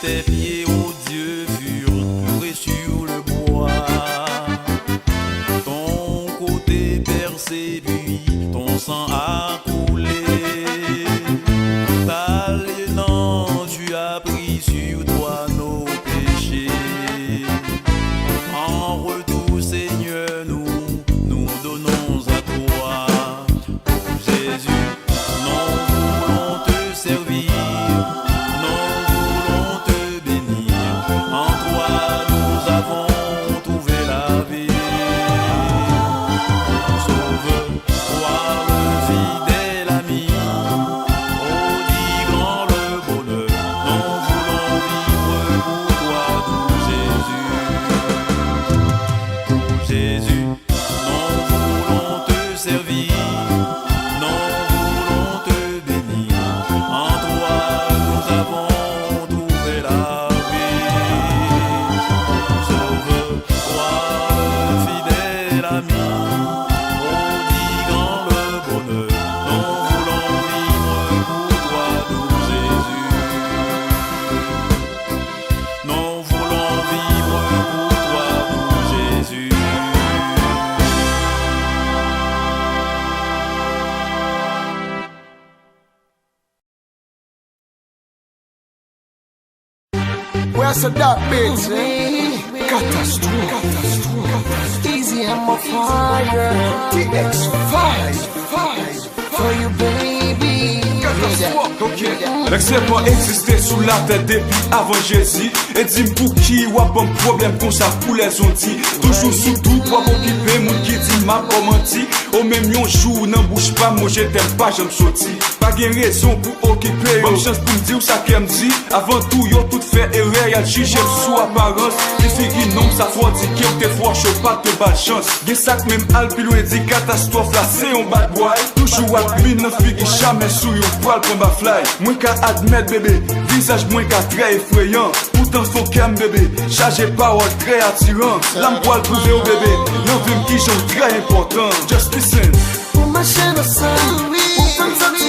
Tes pieds, ô Dieu, furent cloués sur le bois. Ton côté percé, puis ton sang a coulé. T'aliénant, tu as pris sur toi nos péchés. En retour, Seigneur, nous donnons à toi. Oh Jésus, nous voulons te servir. Where's the dark bits, Catastrophe. Easy, I'm a fire. TX5 for you, baby. L'excès pas existé sous la tête depuis avant Jésus. Et dis pour qui ou un problème comme ça pour les ondits. Toujours sous tout pour m'occuper, mon qui dit m'a pas menti. Au même yon jour, n'en bouge pas, moi je t'aime pas, j'aime sorti. Pas gain raison pour occuper, bonne chance pour me dire ça qu'elle me dit. Avant tout, yo tout fait erreur, y'a jugé sous apparence. Les filles non, ça faut dire qu'il y a des fois chaud, pas de bad chance. Y'a ça que même Alpi loin dit catastrophe là, c'est un bad boy. Toujours à mine, non fille jamais sous yon poil pour ma fly. Moins qu'à admettre bébé, visage moins qu'à très effrayant. Pourtant faut qu'elle bébé, chargé parole très attirant. L'âme poil prouvé au bébé, non vim qui j'en très important. Just listen. Pour ma chaîne au sein, pour comme ça tu